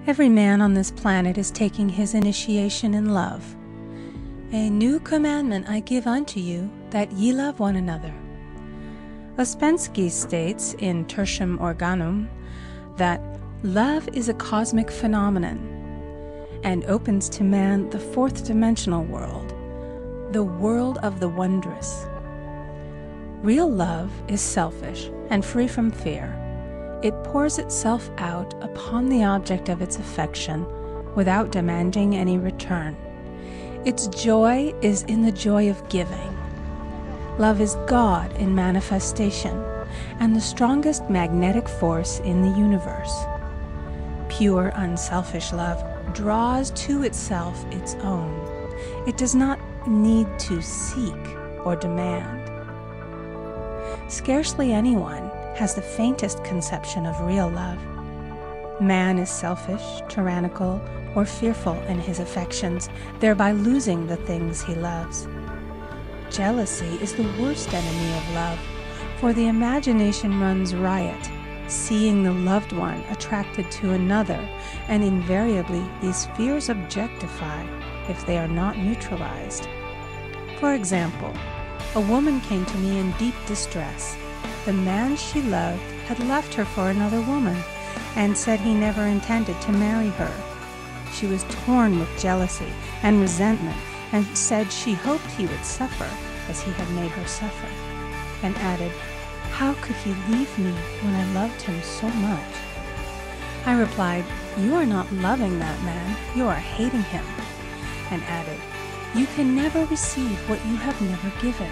Every man on this planet is taking his initiation in love. A new commandment I give unto you, that ye love one another. Ouspensky states in Tertium Organum that love is a cosmic phenomenon and opens to man the fourth dimensional world, the world of the wondrous. Real love is selfish and free from fear. It pours itself out upon the object of its affection without demanding any return. Its joy is in the joy of giving. Love is God in manifestation and the strongest magnetic force in the universe. Pure, unselfish love draws to itself its own. It does not need to seek or demand. Scarcely anyone has the faintest conception of real love. Man is selfish, tyrannical, or fearful in his affections, thereby losing the things he loves. Jealousy is the worst enemy of love, for the imagination runs riot, seeing the loved one attracted to another, and invariably these fears objectify if they are not neutralized. For example, a woman came to me in deep distress. The man she loved had left her for another woman and said he never intended to marry her. She was torn with jealousy and resentment and said she hoped he would suffer as he had made her suffer, and added, "How could he leave me when I loved him so much?" I replied, "You are not loving that man, you are hating him," and added, "You can never receive what you have never given.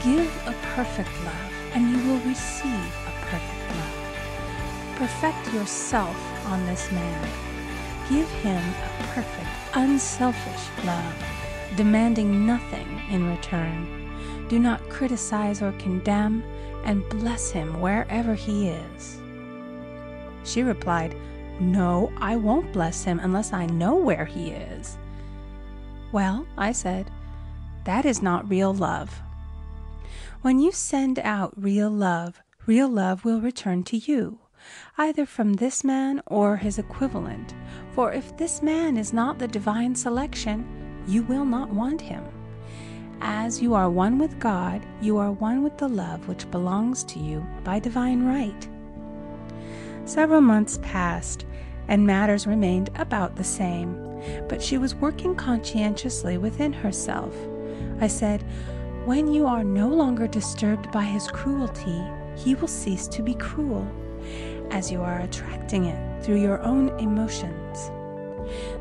Give a perfect love, and you will receive a perfect love. Perfect yourself on this man. Give him a perfect, unselfish love, demanding nothing in return. Do not criticize or condemn, and bless him wherever he is." She replied, "No, I won't bless him unless I know where he is." "Well," I said, "that is not real love. When you send out real love will return to you, either from this man or his equivalent. For if this man is not the divine selection, you will not want him. As you are one with God, you are one with the love which belongs to you by divine right." Several months passed, and matters remained about the same, but she was working conscientiously within herself. I said, "When you are no longer disturbed by his cruelty, he will cease to be cruel, as you are attracting it through your own emotions."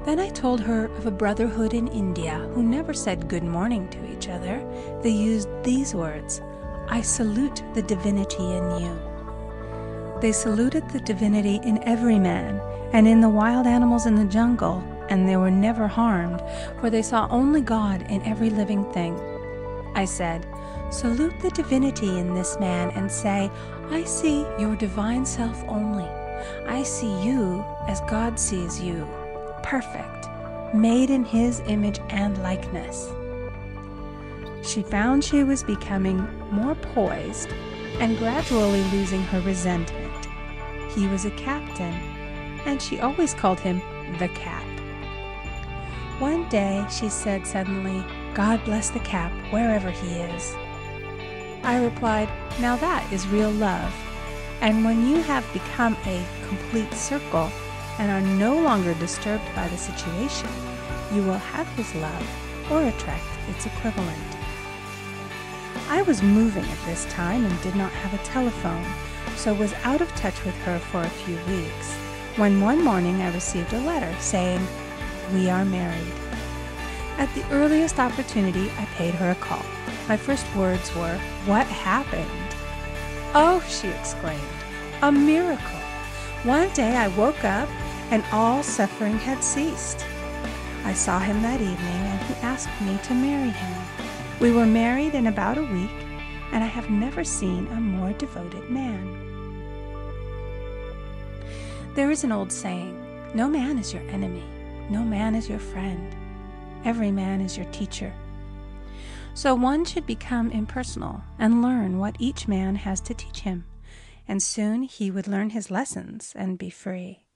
Then I told her of a brotherhood in India who never said good morning to each other. They used these words, "I salute the divinity in you." They saluted the divinity in every man and in the wild animals in the jungle, and they were never harmed, for they saw only God in every living thing. I said, "Salute the divinity in this man and say, I see your divine self only. I see you as God sees you, perfect, made in his image and likeness." She found she was becoming more poised and gradually losing her resentment. He was a captain, and she always called him the Cap. One day she said suddenly, "God bless the Cap wherever he is." I replied, "Now that is real love. And when you have become a complete circle and are no longer disturbed by the situation, you will have his love or attract its equivalent." I was moving at this time and did not have a telephone, so was out of touch with her for a few weeks, when one morning I received a letter saying, "We are married." At the earliest opportunity, I paid her a call. My first words were, "What happened?" "Oh," she exclaimed, "a miracle. One day I woke up and all suffering had ceased. I saw him that evening and he asked me to marry him. We were married in about a week, and I have never seen a more devoted man." There is an old saying, "No man is your enemy, no man is your friend. Every man is your teacher." So one should become impersonal and learn what each man has to teach him, and soon he would learn his lessons and be free.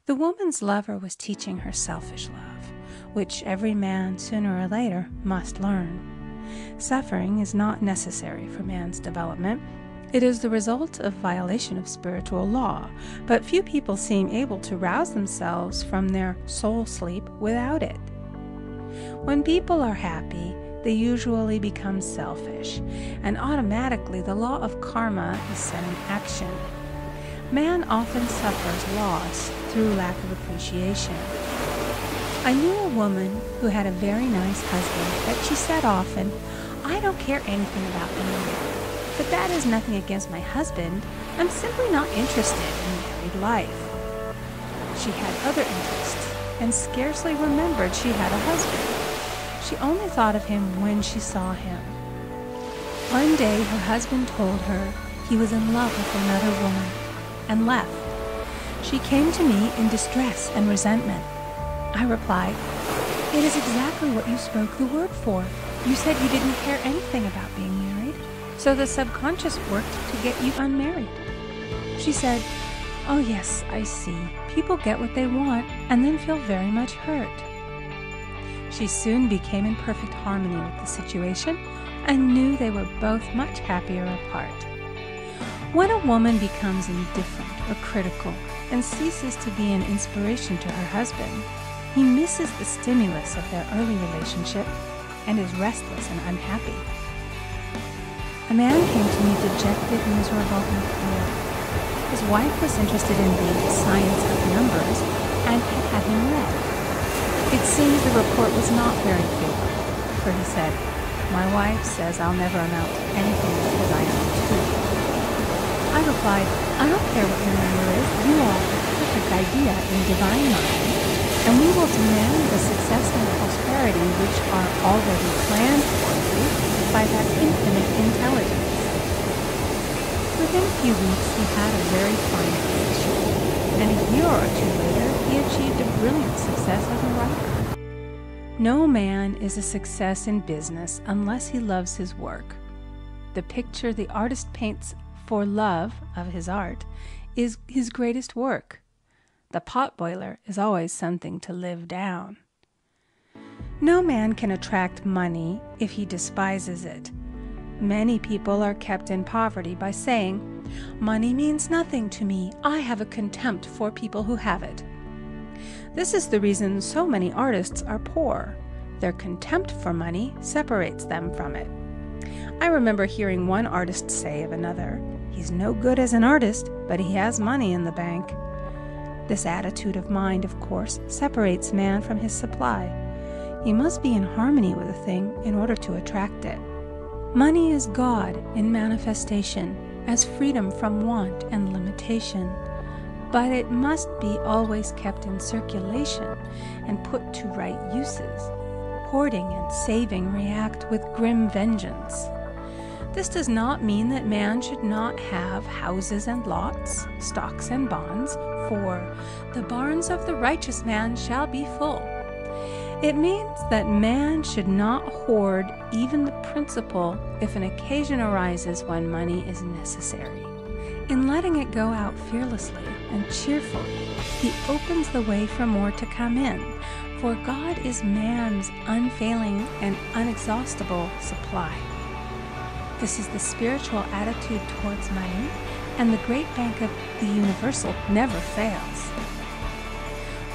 The woman's lover was teaching her selfish love, which every man, sooner or later, must learn. Suffering is not necessary for man's development. It is the result of violation of spiritual law, but few people seem able to rouse themselves from their soul sleep without it. When people are happy, they usually become selfish, and automatically the law of karma is set in action. Man often suffers loss through lack of appreciation. I knew a woman who had a very nice husband, but she said often, "I don't care anything about being married. But that is nothing against my husband. I'm simply not interested in married life." She had other interests and scarcely remembered she had a husband. She only thought of him when she saw him. One day her husband told her he was in love with another woman and left. She came to me in distress and resentment. I replied, "It is exactly what you spoke the word for. You said you didn't care anything about being married, so the subconscious worked to get you unmarried." She said, "Oh yes, I see. People get what they want and then feel very much hurt." She soon became in perfect harmony with the situation and knew they were both much happier apart. When a woman becomes indifferent or critical and ceases to be an inspiration to her husband, he misses the stimulus of their early relationship and is restless and unhappy. A man came to me dejected, miserable, and poor. His wife was interested in the science of numbers and had him read. It seems the report was not very favorable, for he said, "My wife says I'll never amount to anything because I am two." I replied, "I don't care what your number is. You all have a perfect idea in divine mind, and we will demand the success and prosperity which are already planned for you by that infinite intelligence." Within a few weeks he had a very fine position, and a year or two later he achieved a brilliant success as a writer. No man is a success in business unless he loves his work. The picture the artist paints for love of his art is his greatest work. The potboiler is always something to live down. No man can attract money if he despises it. Many people are kept in poverty by saying, "Money means nothing to me. I have a contempt for people who have it." This is the reason so many artists are poor. Their contempt for money separates them from it. I remember hearing one artist say of another, "He's no good as an artist, but he has money in the bank." This attitude of mind, of course, separates man from his supply. He must be in harmony with a thing in order to attract it. Money is God in manifestation, as freedom from want and limitation. But it must be always kept in circulation and put to right uses. Hoarding and saving react with grim vengeance. This does not mean that man should not have houses and lots, stocks and bonds, for "the barns of the righteous man shall be full." It means that man should not hoard even the principal if an occasion arises when money is necessary. In letting it go out fearlessly and cheerfully, he opens the way for more to come in, for God is man's unfailing and unexhaustible supply. This is the spiritual attitude towards money, and the great bank of the universal never fails.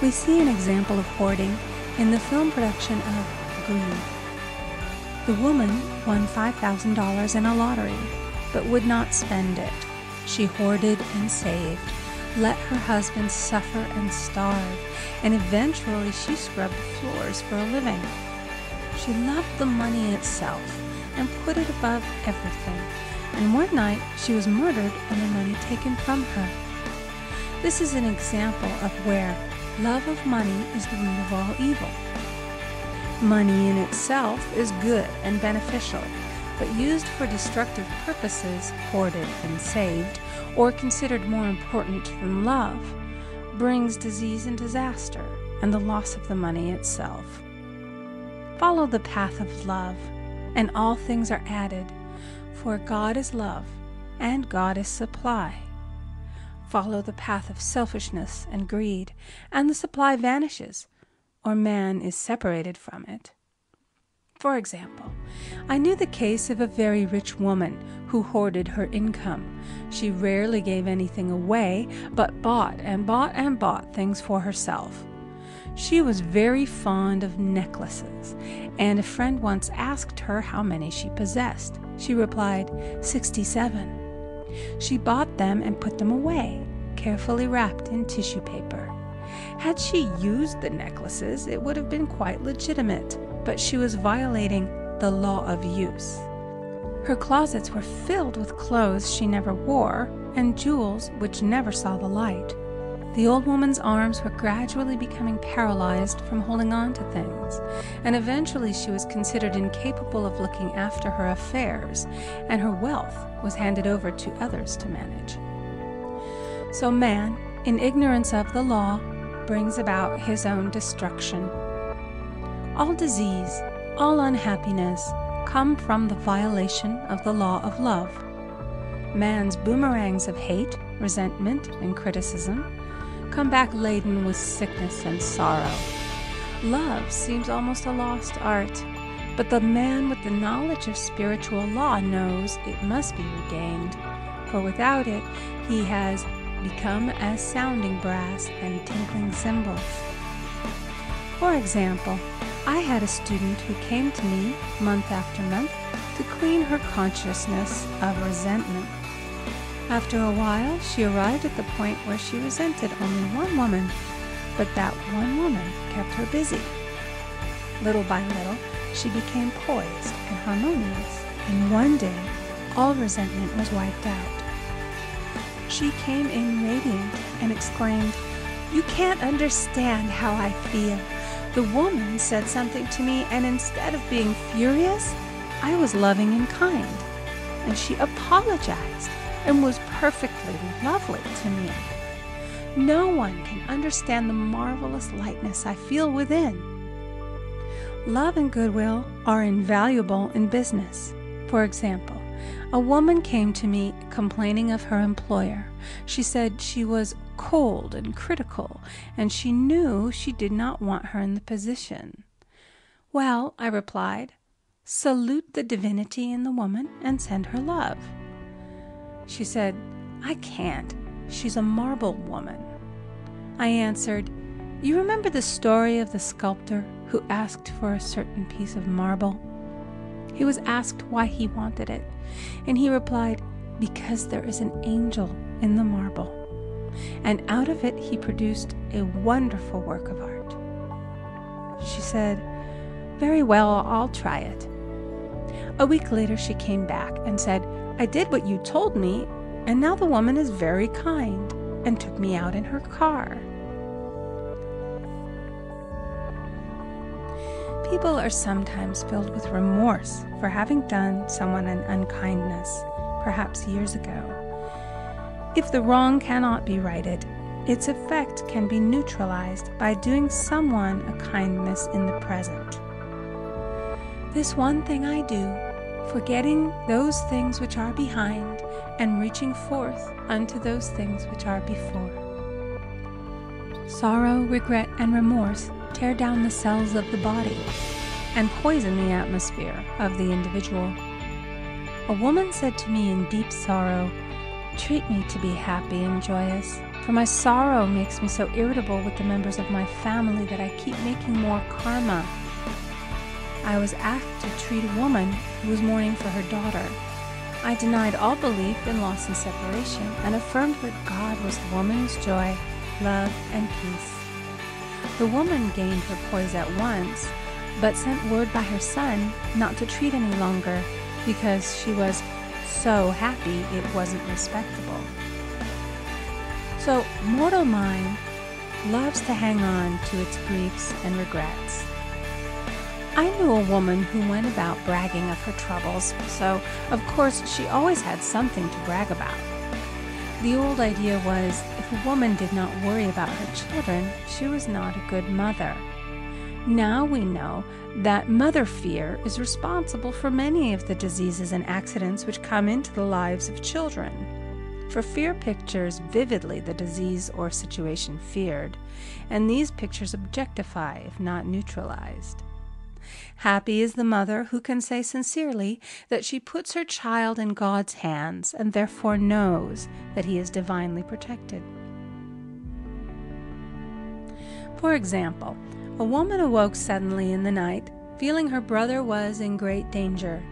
We see an example of hoarding in the film production of Greed. The woman won $5,000 in a lottery, but would not spend it. She hoarded and saved, let her husband suffer and starve, and eventually she scrubbed floors for a living. She loved the money itself and put it above everything, and one night she was murdered and the money taken from her. This is an example of where love of money is the root of all evil. Money in itself is good and beneficial, but used for destructive purposes, hoarded and saved, or considered more important than love, brings disease and disaster and the loss of the money itself. Follow the path of love, and all things are added, for God is love, and God is supply. follow the path of selfishness and greed, and the supply vanishes, or man is separated from it. For example, I knew the case of a very rich woman who hoarded her income. She rarely gave anything away, but bought and bought and bought things for herself. She was very fond of necklaces, and a friend once asked her how many she possessed. She replied, 67. She bought them and put them away, carefully wrapped in tissue paper. Had she used the necklaces, it would have been quite legitimate, but she was violating the law of use. Her closets were filled with clothes she never wore and jewels which never saw the light. The old woman's arms were gradually becoming paralyzed from holding on to things, and eventually she was considered incapable of looking after her affairs, and her wealth was handed over to others to manage. So man, in ignorance of the law, brings about his own destruction. All disease, all unhappiness come from the violation of the law of love. Man's boomerangs of hate, resentment, and criticism come back laden with sickness and sorrow. Love seems almost a lost art, but the man with the knowledge of spiritual law knows it must be regained, for without it he has become as sounding brass and tinkling cymbals. For example, I had a student who came to me month after month to clean her consciousness of resentment. After a while, she arrived at the point where she resented only one woman, but that one woman kept her busy. Little by little, she became poised and harmonious, and one day, all resentment was wiped out. She came in radiant and exclaimed, "You can't understand how I feel. The woman said something to me, and instead of being furious, I was loving and kind, and she apologized and was perfectly lovely to me. No one can understand the marvelous lightness I feel within." Love and goodwill are invaluable in business. For example, a woman came to me complaining of her employer. She said she was cold and critical, and she knew she did not want her in the position. "Well," I replied, "salute the divinity in the woman and send her love." She said, "I can't. She's a marble woman." I answered, "You remember the story of the sculptor who asked for a certain piece of marble? He was asked why he wanted it, and he replied, 'Because there is an angel in the marble.' And out of it he produced a wonderful work of art." She said, "Very well, I'll try it." A week later she came back and said, "I did what you told me, and now the woman is very kind," and took me out in her car. People are sometimes filled with remorse for having done someone an unkindness, perhaps years ago. If the wrong cannot be righted, its effect can be neutralized by doing someone a kindness in the present. This one thing I do, forgetting those things which are behind, and reaching forth unto those things which are before. Sorrow, regret, and remorse tear down the cells of the body and poison the atmosphere of the individual. A woman said to me in deep sorrow, "Treat me to be happy and joyous, for my sorrow makes me so irritable with the members of my family that I keep making more karma." I was asked to treat a woman who was mourning for her daughter. I denied all belief in loss and separation and affirmed that God was the woman's joy, love, and peace. The woman gained her poise at once, but sent word by her son not to treat any longer because she was so happy it wasn't respectable. So mortal mind loves to hang on to its griefs and regrets. I knew a woman who went about bragging of her troubles, so of course she always had something to brag about. The old idea was if a woman did not worry about her children, she was not a good mother. Now we know that mother fear is responsible for many of the diseases and accidents which come into the lives of children. For fear pictures vividly the disease or situation feared, and these pictures objectify if not neutralized. Happy is the mother who can say sincerely that she puts her child in God's hands and therefore knows that he is divinely protected. For example, a woman awoke suddenly in the night, feeling her brother was in great danger.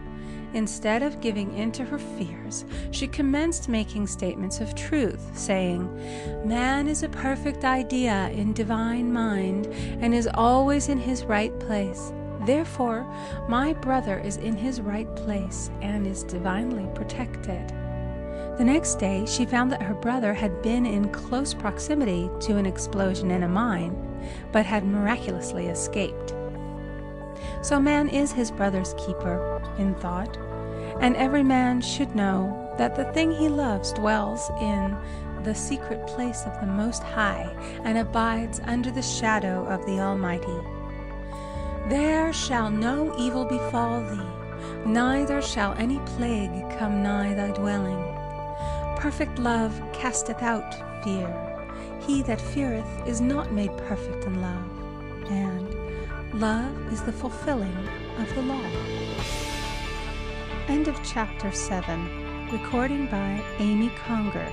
Instead of giving in to her fears, she commenced making statements of truth, saying, "Man is a perfect idea in divine mind and is always in his right place. Therefore, my brother is in his right place and is divinely protected." The next day, she found that her brother had been in close proximity to an explosion in a mine, but had miraculously escaped. So man is his brother's keeper in thought, and every man should know that the thing he loves dwells in the secret place of the Most High and abides under the shadow of the Almighty. There shall no evil befall thee, neither shall any plague come nigh thy dwelling. Perfect love casteth out fear. He that feareth is not made perfect in love, and love is the fulfilling of the law. End of chapter 7. Recording by Amy Conger.